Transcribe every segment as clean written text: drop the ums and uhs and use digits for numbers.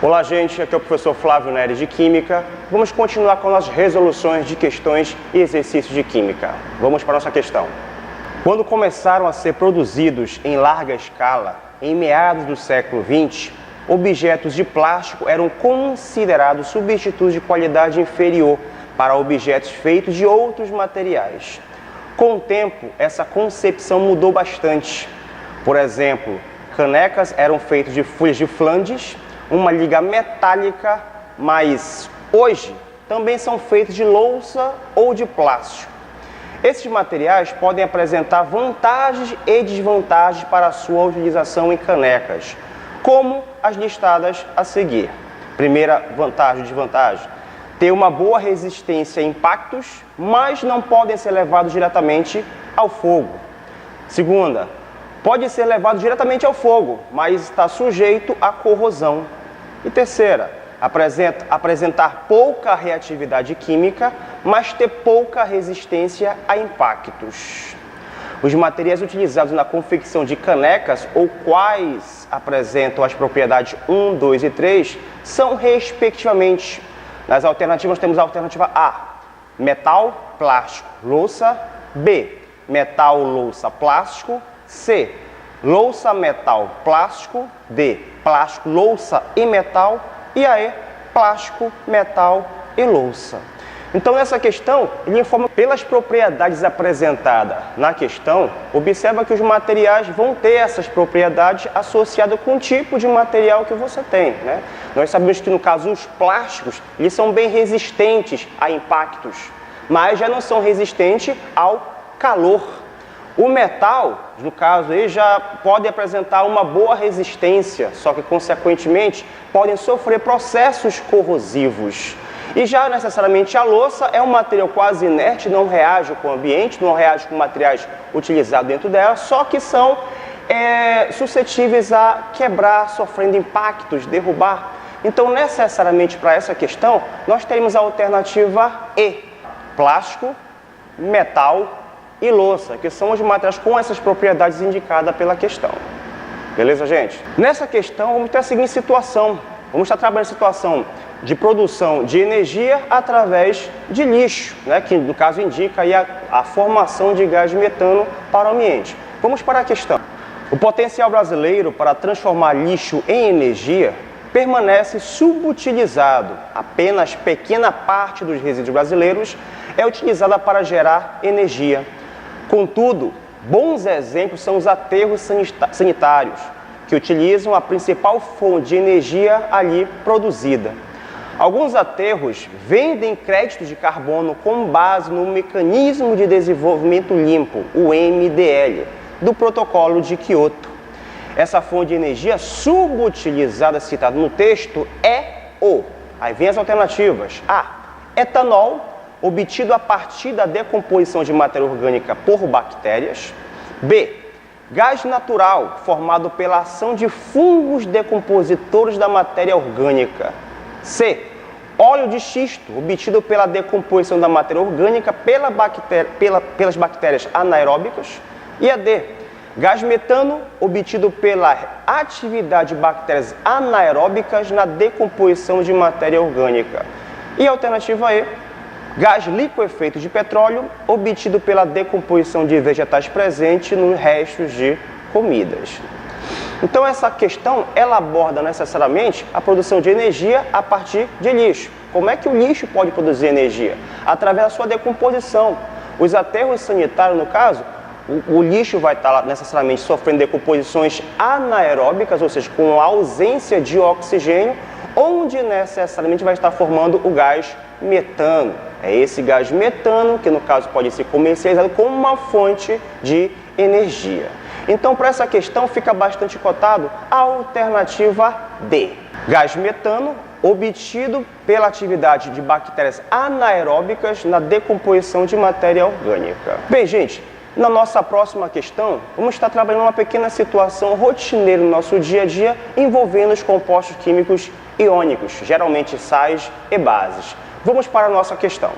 Olá, gente, aqui é o professor Flávio Nery de Química. Vamos continuar com as resoluções de questões e exercícios de Química. Vamos para a nossa questão. Quando começaram a ser produzidos em larga escala, em meados do século XX, objetos de plástico eram considerados substitutos de qualidade inferior para objetos feitos de outros materiais. Com o tempo, essa concepção mudou bastante. Por exemplo, canecas eram feitas de folhas de Flandres, uma liga metálica, mas hoje também são feitos de louça ou de plástico. Esses materiais podem apresentar vantagens e desvantagens para a sua utilização em canecas, como as listadas a seguir. Primeira vantagem e desvantagem: ter uma boa resistência a impactos, mas não podem ser levados diretamente ao fogo. Segunda, pode ser levado diretamente ao fogo, mas está sujeito à corrosão. E terceira, apresentar pouca reatividade química, mas ter pouca resistência a impactos. Os materiais utilizados na confecção de canecas, ou quais apresentam as propriedades 1, 2 e 3, são respectivamente: nas alternativas temos a alternativa A, metal, plástico, louça; B, metal, louça, plástico; C, louça, metal, plástico; D, plástico, louça e metal; e a E, plástico, metal e louça. Então, nessa questão, ele informa pelas propriedades apresentadas na questão. Observa que os materiais vão ter essas propriedades associadas com o tipo de material que você tem, né? Nós sabemos que, no caso, os plásticos, eles são bem resistentes a impactos, mas já não são resistentes ao calor. O metal, no caso, aí já pode apresentar uma boa resistência, só que, consequentemente, podem sofrer processos corrosivos. E já necessariamente a louça é um material quase inerte, não reage com o ambiente, não reage com materiais utilizados dentro dela, só que são suscetíveis a quebrar, sofrendo impactos, derrubar. Então, necessariamente para essa questão, nós teremos a alternativa E, plástico, metal e louça, que são os materiais com essas propriedades indicadas pela questão. Beleza, gente? Nessa questão, vamos ter a seguinte situação. Vamos estar trabalhando a situação de produção de energia através de lixo, né, que no caso indica aí a formação de gás metano para o ambiente. Vamos para a questão. O potencial brasileiro para transformar lixo em energia permanece subutilizado. Apenas pequena parte dos resíduos brasileiros é utilizada para gerar energia. Contudo, bons exemplos são os aterros sanitários, que utilizam a principal fonte de energia ali produzida. Alguns aterros vendem créditos de carbono com base no Mecanismo de Desenvolvimento Limpo, o MDL, do Protocolo de Quioto. Essa fonte de energia subutilizada citada no texto é o... Aí vem as alternativas. A, etanol, obtido a partir da decomposição de matéria orgânica por bactérias. B, gás natural, formado pela ação de fungos decompositores da matéria orgânica. C, óleo de xisto, obtido pela decomposição da matéria orgânica pelas bactérias anaeróbicas. E a D, gás metano, obtido pela atividade de bactérias anaeróbicas na decomposição de matéria orgânica. E a alternativa E, gás liquefeito de petróleo, obtido pela decomposição de vegetais presentes nos restos de comidas. Então, essa questão, ela aborda necessariamente a produção de energia a partir de lixo. Como é que o lixo pode produzir energia? Através da sua decomposição. Os aterros sanitários, no caso, o lixo vai estar necessariamente sofrendo decomposições anaeróbicas, ou seja, com ausência de oxigênio, onde necessariamente vai estar formando o gás metano. É esse gás metano que, no caso, pode ser comercializado como uma fonte de energia. Então, para essa questão, fica bastante cotado a alternativa D. Gás metano, obtido pela atividade de bactérias anaeróbicas na decomposição de matéria orgânica. Bem, gente, na nossa próxima questão, vamos estar trabalhando uma pequena situação rotineira no nosso dia a dia envolvendo os compostos químicos iônicos, geralmente sais e bases. Vamos para a nossa questão.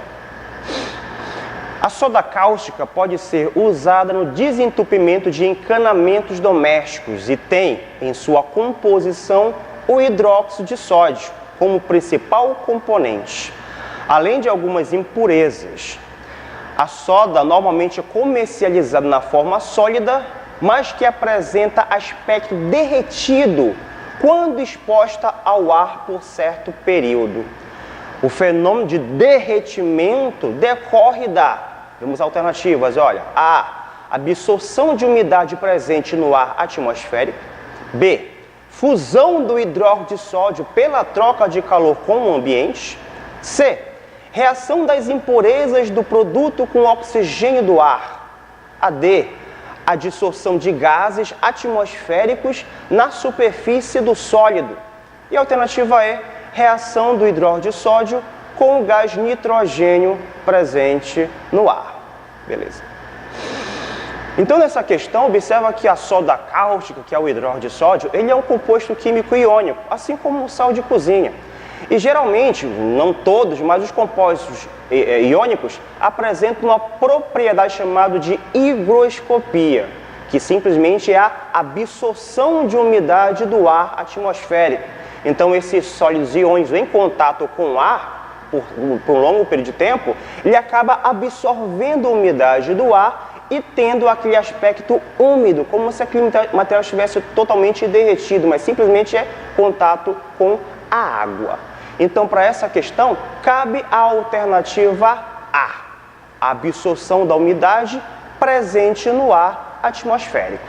A soda cáustica pode ser usada no desentupimento de encanamentos domésticos e tem, em sua composição, o hidróxido de sódio como principal componente, além de algumas impurezas. A soda normalmente é comercializada na forma sólida, mas que apresenta aspecto derretido quando exposta ao ar por certo período. O fenômeno de derretimento decorre vamos alternativas, olha, A, absorção de umidade presente no ar atmosférico, B, fusão do hidróxido de sódio pela troca de calor com o ambiente, C, reação das impurezas do produto com o oxigênio do ar, a D, a dissolução de gases atmosféricos na superfície do sólido, e a alternativa E, reação do hidróxido de sódio com o gás nitrogênio presente no ar. Beleza. Então, nessa questão, observa que a soda cáustica, que é o hidróxido de sódio, ele é um composto químico iônico, assim como o sal de cozinha. E geralmente, não todos, mas os compostos iônicos apresentam uma propriedade chamada de higroscopia, que simplesmente é a absorção de umidade do ar atmosférico. Então, esses sólidos iônicos em contato com o ar, por um longo período de tempo, ele acaba absorvendo a umidade do ar e tendo aquele aspecto úmido, como se aquele material estivesse totalmente derretido, mas simplesmente é contato com a água. Então, para essa questão, cabe a alternativa A, a absorção da umidade presente no ar atmosférico.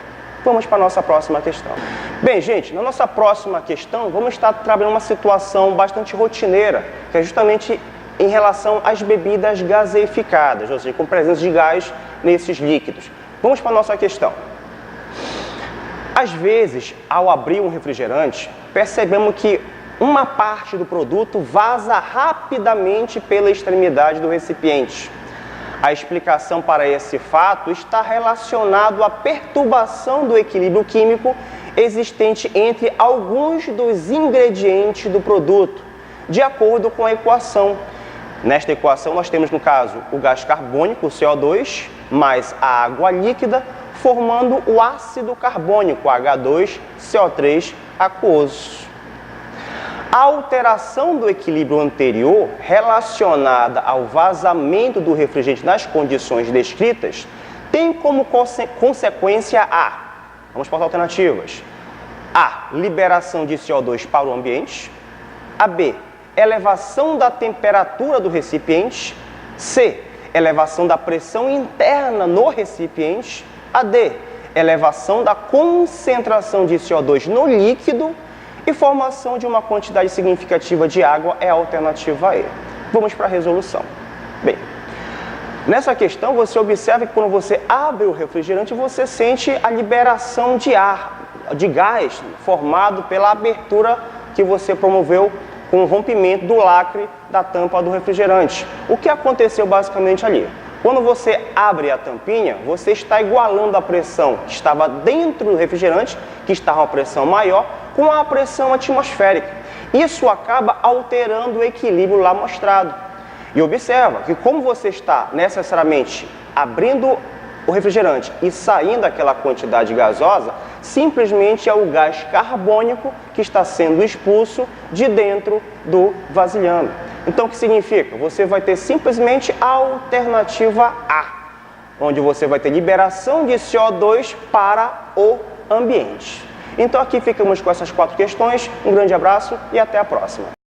Vamos para a nossa próxima questão. Bem, gente, na nossa próxima questão, vamos estar trabalhando uma situação bastante rotineira, que é justamente em relação às bebidas gaseificadas, ou seja, com presença de gás nesses líquidos. Vamos para a nossa questão. Às vezes, ao abrir um refrigerante, percebemos que uma parte do produto vaza rapidamente pela extremidade do recipiente. A explicação para esse fato está relacionado à perturbação do equilíbrio químico existente entre alguns dos ingredientes do produto, de acordo com a equação. Nesta equação, nós temos, no caso, o gás carbônico, o CO2, mais a água líquida, formando o ácido carbônico, H2CO3 aquoso. A alteração do equilíbrio anterior, relacionada ao vazamento do refrigerante nas condições descritas, tem como consequência vamos para as alternativas, A, liberação de CO2 para o ambiente, a B, elevação da temperatura do recipiente, C, elevação da pressão interna no recipiente, a D, elevação da concentração de CO2 no líquido e formação de uma quantidade significativa de água é a alternativa E. Vamos para a resolução. Bem, nessa questão você observa que quando você abre o refrigerante, você sente a liberação de ar, de gás formado pela abertura que você promoveu com o rompimento do lacre da tampa do refrigerante. O que aconteceu basicamente ali? Quando você abre a tampinha, você está igualando a pressão que estava dentro do refrigerante, que estava uma pressão maior, com a pressão atmosférica. Isso acaba alterando o equilíbrio lá mostrado. E observa que como você está necessariamente abrindo o refrigerante e saindo aquela quantidade gasosa, simplesmente é o gás carbônico que está sendo expulso de dentro do vasilhame. Então, o que significa? Você vai ter simplesmente a alternativa A, onde você vai ter liberação de CO2 para o ambiente. Então, aqui ficamos com essas 4 questões. Um grande abraço e até a próxima.